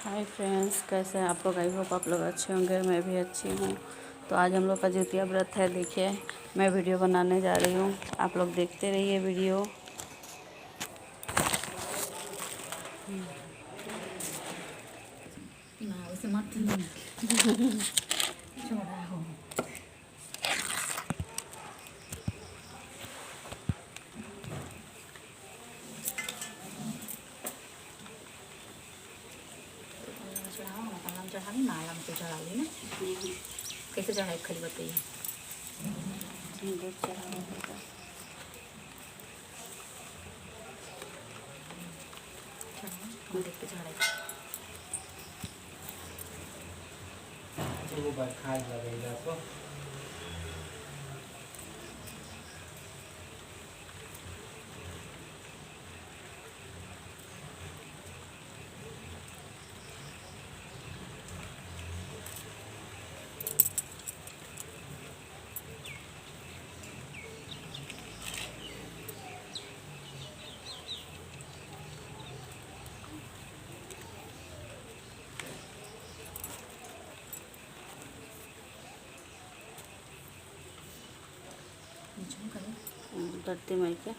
Hi friends, कैसे हैं आप लोग। आई होप आप लोग अच्छे होंगे, मैं भी अच्छी हूँ। तो आज हम लोग का जितिया व्रत है। देखिए, मैं वीडियो बनाने जा रही हूँ, आप लोग देखते रहिए वीडियो। उसे मत छोड़ा हो। चढ़ा नहीं ना आराम से चढ़ा ली ना। कैसे चढ़ाई खाली बताइए। देख के चढ़ाई खाई लगेगा तो नीचे करें। धरती माई के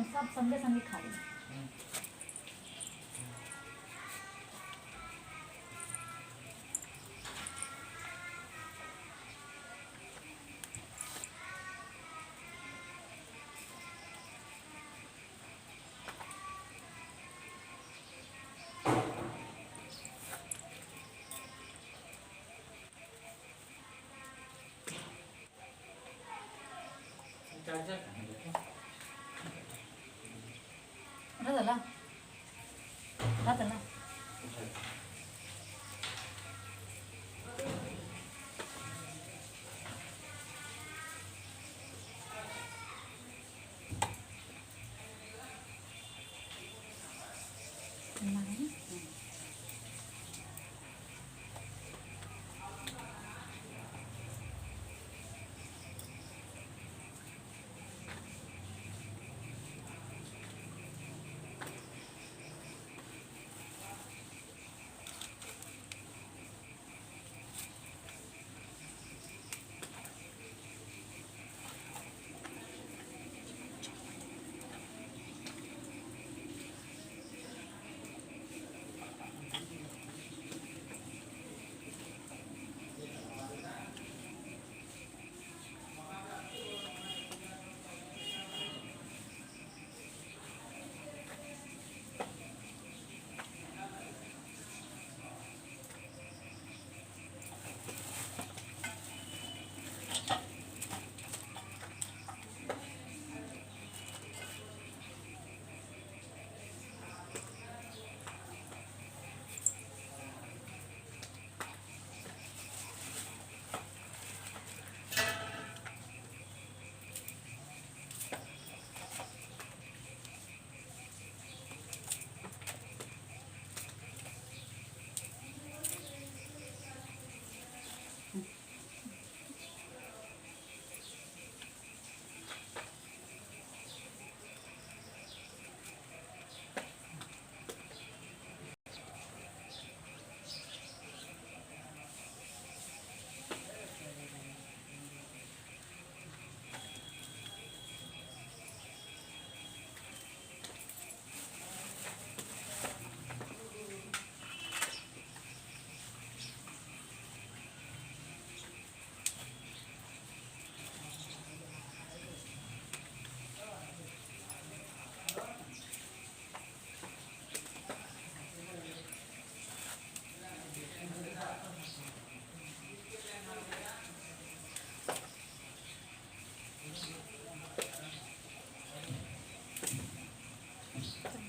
सब संगे संगे खा लें। झाला झाला नहीं।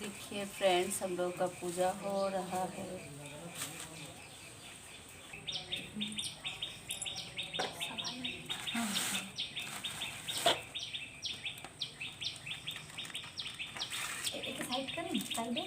देखिए फ्रेंड्स, हम लोग का पूजा हो रहा है। एक साइड करें साइड है।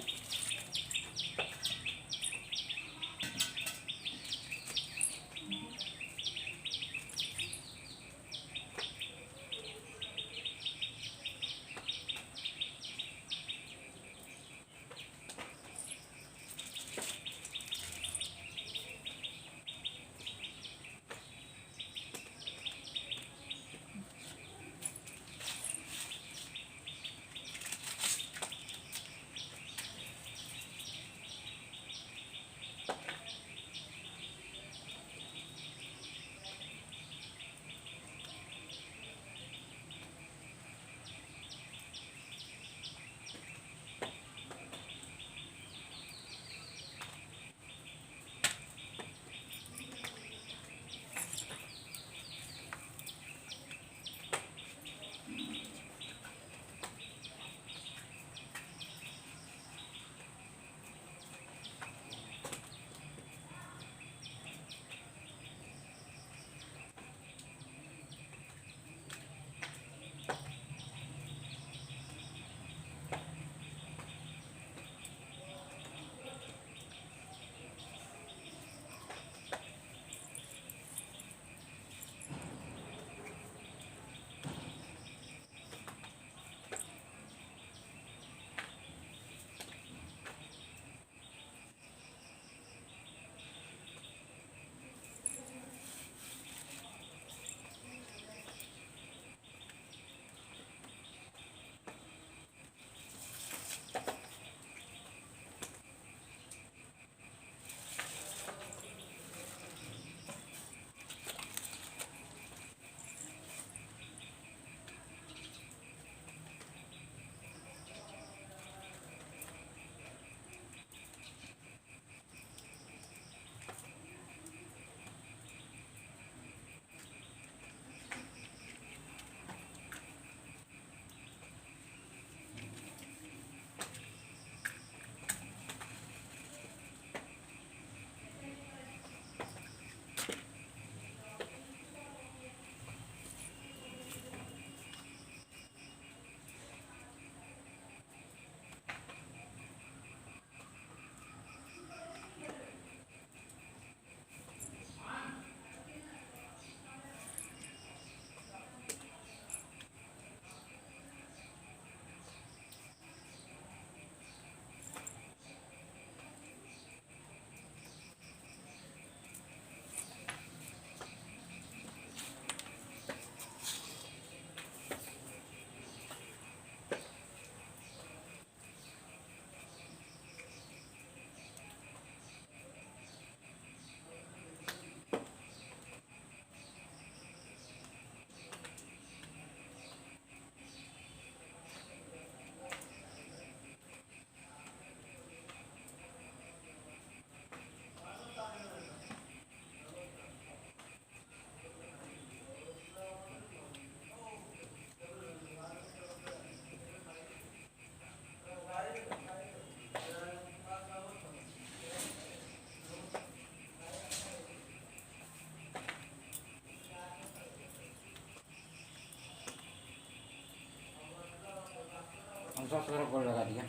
सौ गोल लगा दिया।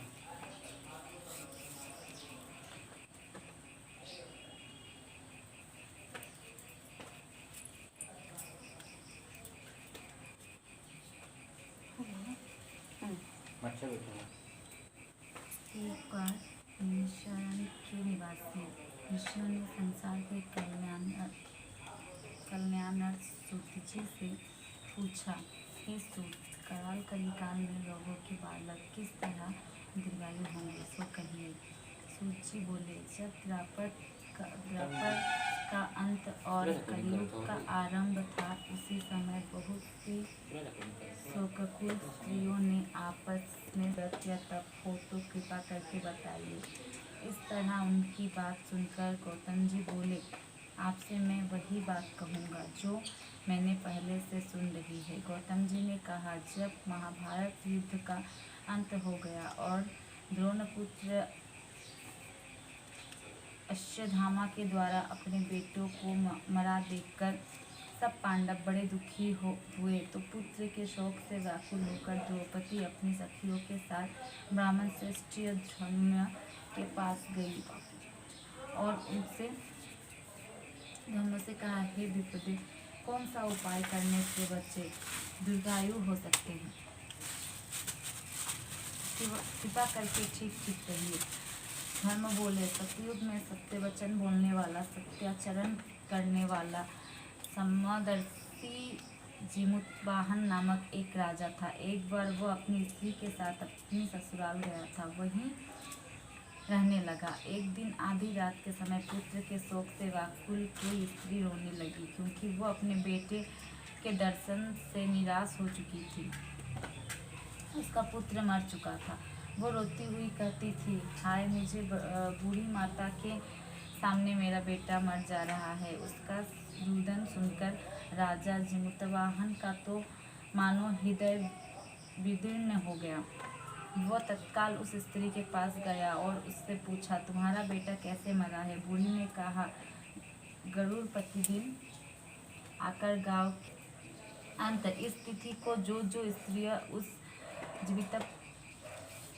मच्छर बैठे एक बार मिशन के निवासी विष्णु ने संसार के कल्याणर सूत जी से पूछा, हे सूत, कराल कलिकाल में लोगों के बालक किस तरह दीर्घायु होंगे, सो कहिए। सूत जी बोले, जब द्वापर का अंत और कलयुग का आरंभ था, उसी समय बहुत सी शोककुल स्त्रियों ने आपस में व्रत या तप हो तो कृपा करके बताइए। इस तरह उनकी बात सुनकर गौतम जी बोले, आपसे मैं वही बात कहूँगा जो मैंने पहले से सुन रही है। गौतम जी ने कहा, जब महाभारत युद्ध का अंत हो गया और द्रोणपुत्र अश्वत्थामा के द्वारा अपने बेटों को मरा देखकर सब पांडव बड़े दुखी हुए तो पुत्र के शोक से व्याकुल होकर द्रौपदी अपनी सखियों के साथ ब्राह्मण श्रेष्ठ धर्म के पास गई और उनसे धर्म से कहा, हे विप्रदे, कौन सा उपाय करने से बच्चे दीर्घायु हो सकते हैं, कृपा करके ठीक रहिए। धर्म बोले, सतयुग में सत्य वचन बोलने वाला, सत्याचरण करने वाला समदर्शी जिमुतवाहन नामक एक राजा था। एक बार वो अपनी स्त्री के साथ अपनी ससुराल गया था, वहीं रहने लगा। एक दिन आधी रात के समय पुत्र के शोक से व्याकुल कोई स्त्री रोने लगी, क्योंकि वो अपने बेटे के दर्शन से निराश हो चुकी थी। उसका पुत्र मर चुका था। वो रोती हुई कहती थी, हाय मुझे बूढ़ी माता के सामने मेरा बेटा मर जा रहा है। उसका रुदन सुनकर राजा जिमुतवाहन का तो मानो हृदय विदीर्ण हो गया। वो तत्काल उस स्त्री के पास गया और उससे पूछा, तुम्हारा बेटा कैसे मरा है। बूढ़ी ने कहा, गरुड़ प्रतिदिन आकर गांव अंत इस तिथि को जो स्त्रियां उस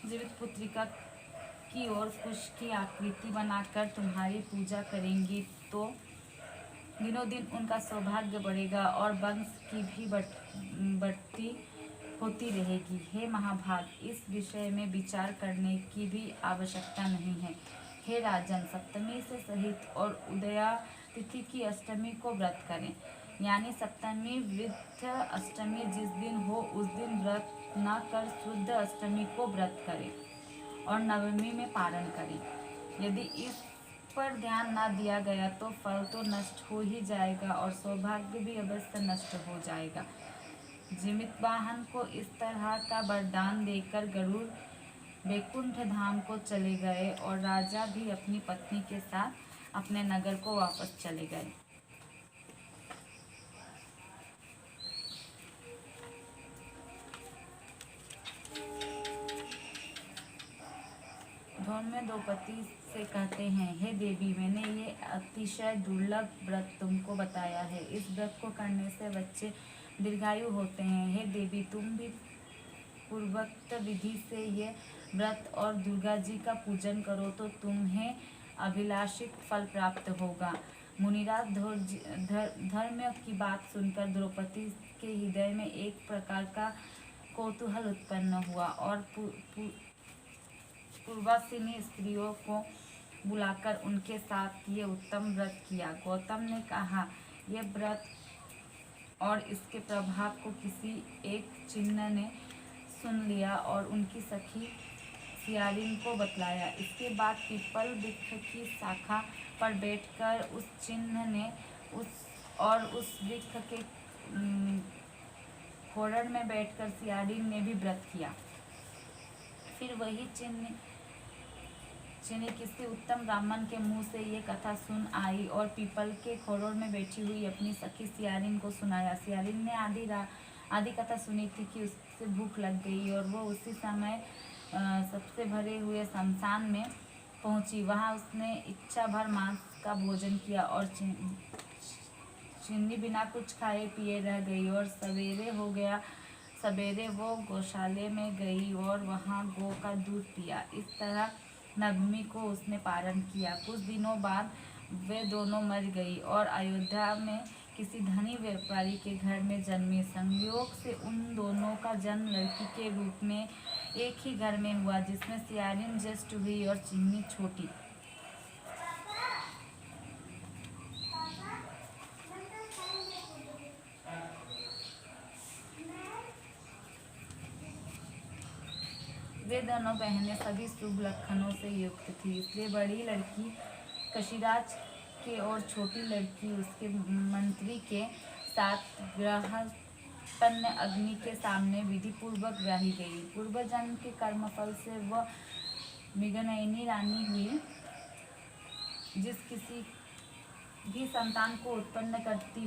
जीवित पुत्रिका की ओर कुश की आकृति बनाकर तुम्हारी पूजा करेंगी तो दिनों दिन उनका सौभाग्य बढ़ेगा और वंश की भी बढ़ती होती रहेगी। हे महाभाग, इस विषय में विचार करने की भी आवश्यकता नहीं है। हे राजन, सप्तमी से सहित और उदया तिथि की अष्टमी को व्रत करें, यानी सप्तमी वृद्ध अष्टमी जिस दिन हो उस दिन व्रत न कर शुद्ध अष्टमी को व्रत करें और नवमी में पारण करें। यदि इस पर ध्यान न दिया गया तो फल तो नष्ट हो ही जाएगा और सौभाग्य भी अवश्य नष्ट हो जाएगा। जिमितवाहन को इस तरह का वरदान देकर गरुड़ वैकुंठ धाम को चले गए और राजा भी अपनी पत्नी के साथ अपने नगर को वापस चले गए। में द्रौपदी से कहते हैं, हे देवी, मैंने ये अतिशय दुर्लभ व्रत तुमको बताया है। इस व्रत को करने से बच्चे दीर्घायु होते हैं। हे देवी, तुम भी पूर्वोक्त विधि से ये व्रत और दुर्गा जी का पूजन करो तो तुम्हें अभिलाषित फल प्राप्त होगा। मुनिराज धर्म की बात सुनकर द्रौपदी के हृदय में एक प्रकार का कौतूहल उत्पन्न हुआ और पूर्वासिनी स्त्रियों को बुलाकर उनके साथ ये उत्तम व्रत किया। गौतम ने कहा, यह व्रत और इसके प्रभाव को किसी एक चिन्ह ने सुन लिया और उनकी सखी सियारिन को बतलाया। इसके बाद पीपल वृक्ष की शाखा पर बैठकर उस चिन्ह ने उस वृक्ष के खोरड़ में बैठकर सियारिन ने भी व्रत किया। फिर वही चिन्ह किसी उत्तम ब्राह्मण के मुंह से ये कथा सुन आई और पीपल के खोरोड़ में बैठी हुई अपनी सखी सियारिन को सुनाया। सियारिन ने आधी कथा सुनी थी कि उससे भूख लग गई और वो उसी समय सबसे भरे हुए शमशान में पहुंची। वहां उसने इच्छा भर मांस का भोजन किया और चीनी बिना कुछ खाए पिए रह गई और सवेरे हो गया। सवेरे वो गौशाले में गई और वहाँ गौ का दूध पिया। इस तरह नवमी को उसने पारण किया। कुछ दिनों बाद वे दोनों मर गई और अयोध्या में किसी धनी व्यापारी के घर में जन्मी। संयोग से उन दोनों का जन्म लड़की के रूप में एक ही घर में हुआ, जिसमें सियारिन ज्येष्ठ हुई और चिन्नी छोटी। वे दोनों बहनें सभी शुभ लक्षणों से युक्त थी, इसलिए बड़ी लड़की कशिराज के और छोटी लड़की उसके मंत्री के साथ गृहपन्न अग्नि के सामने विधि पूर्वक ब्याही गई। पूर्व जन्म के कर्मफल से वह मृगनयनी रानी हुई। जिस किसी भी संतान को उत्पन्न करती